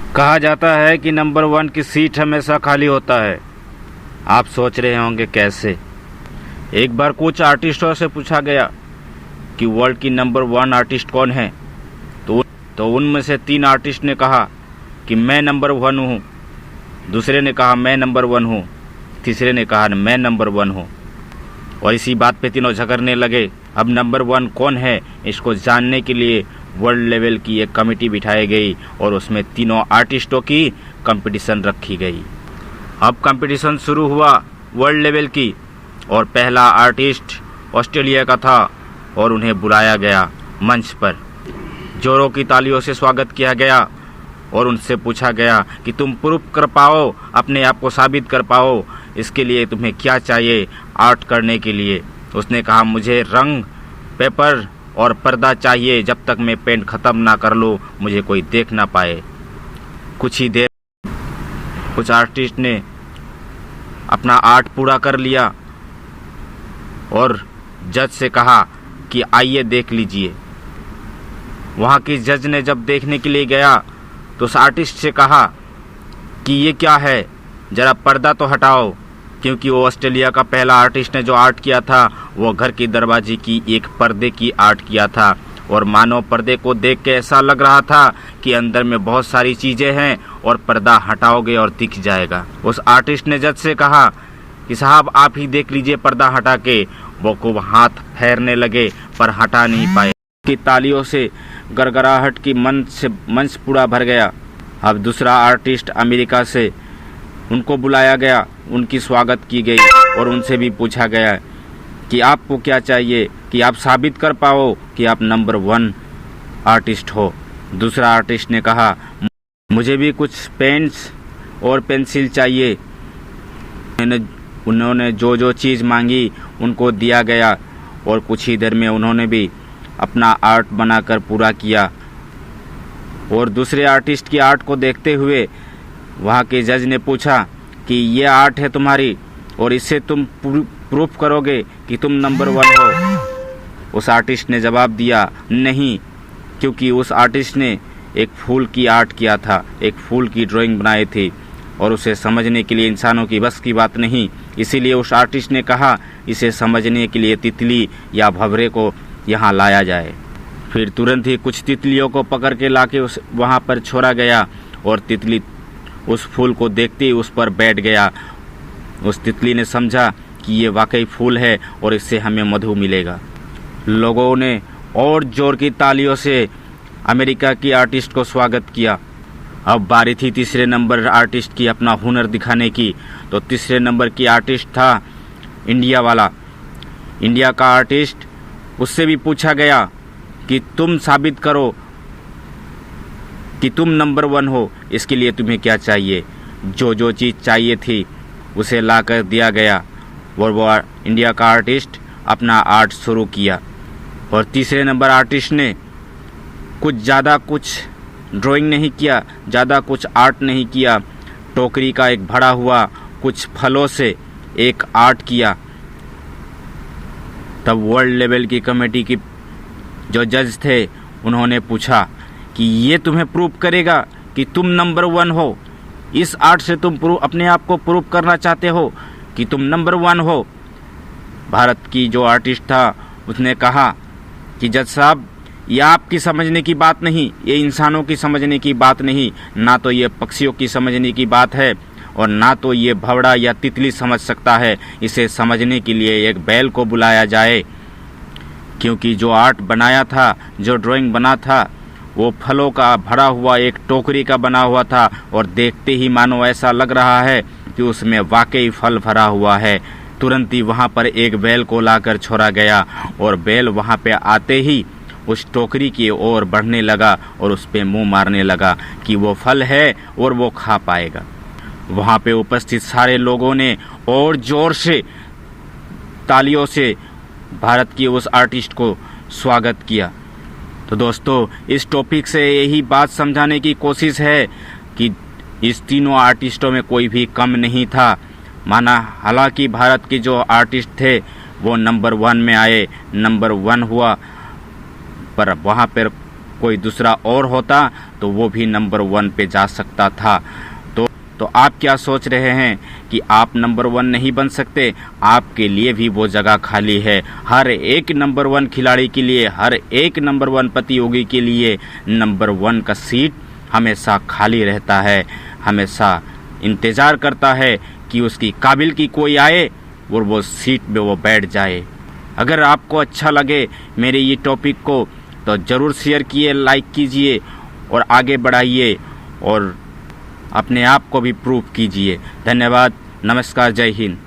कहा जाता है कि नंबर 1 की सीट हमेशा खाली होता है। आप सोच रहे होंगे कैसे। एक बार कुछ आर्टिस्टों से पूछा गया कि वर्ल्ड की नंबर 1 आर्टिस्ट कौन है, तो उनमें से 3 आर्टिस्ट ने कहा कि मैं नंबर 1 हूँ, दूसरे ने कहा मैं नंबर 1 हूँ, तीसरे ने कहा मैं नंबर 1 हूँ। और इसी बात पे तीनों झगड़ने लगे। अब नंबर 1 कौन है इसको जानने के लिए वर्ल्ड लेवल की एक कमेटी बिठाई गई और उसमें तीनों आर्टिस्टों की कंपटीशन रखी गई। अब कंपटीशन शुरू हुआ वर्ल्ड लेवल की, और पहला आर्टिस्ट ऑस्ट्रेलिया का था और उन्हें बुलाया गया मंच पर। जोरों की तालियों से स्वागत किया गया और उनसे पूछा गया कि तुम प्रूफ कर पाओ, अपने आप को साबित कर पाओ, इसके लिए तुम्हें क्या चाहिए आर्ट करने के लिए। उसने कहा मुझे रंग, पेपर और पर्दा चाहिए, जब तक मैं पेंट ख़त्म ना कर लूँ मुझे कोई देख ना पाए। कुछ ही देर कुछ आर्टिस्ट ने अपना आर्ट पूरा कर लिया और जज से कहा कि आइए देख लीजिए। वहाँ की जज ने जब देखने के लिए गया तो उस आर्टिस्ट से कहा कि ये क्या है, ज़रा पर्दा तो हटाओ, क्योंकि वो ऑस्ट्रेलिया का पहला आर्टिस्ट ने जो आर्ट किया था वो घर की दरवाजे की एक पर्दे की आर्ट किया था। और मानो पर्दे को देख के ऐसा लग रहा था कि अंदर में बहुत सारी चीज़ें हैं और पर्दा हटाओगे और दिख जाएगा। उस आर्टिस्ट ने जज से कहा कि साहब आप ही देख लीजिए पर्दा हटा के। वो खूब हाथ फेरने लगे पर हटा नहीं पाए। की तालियों से गड़गड़ाहट की मंच पूरा भर गया। अब दूसरा आर्टिस्ट अमेरिका से, उनको बुलाया गया, उनकी स्वागत की गई और उनसे भी पूछा गया कि आपको क्या चाहिए कि आप साबित कर पाओ कि आप नंबर 1 आर्टिस्ट हो। दूसरा आर्टिस्ट ने कहा मुझे भी कुछ पेंट्स और पेंसिल चाहिए। उन्होंने जो चीज़ मांगी उनको दिया गया और कुछ ही देर में उन्होंने भी अपना आर्ट बनाकर पूरा किया। और दूसरे आर्टिस्ट की आर्ट को देखते हुए वहाँ के जज ने पूछा कि ये आर्ट है तुम्हारी और इससे तुम प्रूफ करोगे कि तुम नंबर 1 हो। उस आर्टिस्ट ने जवाब दिया नहीं, क्योंकि उस आर्टिस्ट ने एक फूल की आर्ट किया था, एक फूल की ड्राइंग बनाई थी और उसे समझने के लिए इंसानों की बस की बात नहीं। इसीलिए उस आर्टिस्ट ने कहा इसे समझने के लिए तितली या भंवरे को यहाँ लाया जाए। फिर तुरंत ही कुछ तितलियों को पकड़ के लाके वहाँ पर छोड़ा गया और तितली उस फूल को देखते ही उस पर बैठ गया। उस तितली ने समझा कि ये वाकई फूल है और इससे हमें मधु मिलेगा। लोगों ने और जोर की तालियों से अमेरिका की आर्टिस्ट को स्वागत किया। अब बारी थी तीसरे नंबर आर्टिस्ट की अपना हुनर दिखाने की। तो तीसरे नंबर की आर्टिस्ट था इंडिया वाला, इंडिया का आर्टिस्ट। उससे भी पूछा गया कि तुम साबित करो कि तुम नंबर 1 हो, इसके लिए तुम्हें क्या चाहिए। जो चीज़ चाहिए थी उसे लाकर दिया गया और वो इंडिया का आर्टिस्ट अपना आर्ट शुरू किया। और तीसरे नंबर आर्टिस्ट ने कुछ ड्राइंग नहीं किया, ज़्यादा कुछ आर्ट नहीं किया। टोकरी का एक भरा हुआ कुछ फलों से एक आर्ट किया। तब वर्ल्ड लेवल की कमेटी की जो जज थे उन्होंने पूछा कि ये तुम्हें प्रूव करेगा कि तुम नंबर 1 हो, इस आर्ट से तुम अपने आप को प्रूव करना चाहते हो कि तुम नंबर 1 हो। भारत की जो आर्टिस्ट था उसने कहा कि जज साहब ये आपकी समझने की बात नहीं, ये इंसानों की समझने की बात नहीं, ना तो ये पक्षियों की समझने की बात है और ना तो ये भंवरा या तितली समझ सकता है। इसे समझने के लिए एक बैल को बुलाया जाए, क्योंकि जो आर्ट बनाया था, जो ड्राइंग बना था वो फलों का भरा हुआ एक टोकरी का बना हुआ था और देखते ही मानो ऐसा लग रहा है कि उसमें वाकई फल भरा हुआ है। तुरंत ही वहाँ पर एक बैल को लाकर छोड़ा गया और बैल वहाँ पे आते ही उस टोकरी की ओर बढ़ने लगा और उस पे मुंह मारने लगा कि वो फल है और वो खा पाएगा। वहाँ पे उपस्थित सारे लोगों ने और जोर से तालियों से भारत की उस आर्टिस्ट को स्वागत किया। तो दोस्तों इस टॉपिक से यही बात समझाने की कोशिश है कि इस तीनों आर्टिस्टों में कोई भी कम नहीं था। माना हालांकि भारत के जो आर्टिस्ट थे वो नंबर 1 में आए, नंबर 1 हुआ, पर वहाँ पर कोई दूसरा और होता तो वो भी नंबर 1 पे जा सकता था। तो आप क्या सोच रहे हैं कि आप नंबर 1 नहीं बन सकते? आपके लिए भी वो जगह खाली है। हर एक नंबर 1 खिलाड़ी के लिए, हर एक नंबर 1 प्रतियोगी के लिए नंबर 1 का सीट हमेशा खाली रहता है, हमेशा इंतज़ार करता है कि उसकी काबिल की कोई आए और वो सीट में वो बैठ जाए। अगर आपको अच्छा लगे मेरे ये टॉपिक को तो ज़रूर शेयर कीजिए, लाइक कीजिए और आगे बढ़ाइए और अपने आप को भी प्रूव कीजिए। धन्यवाद, नमस्कार, जय हिंद।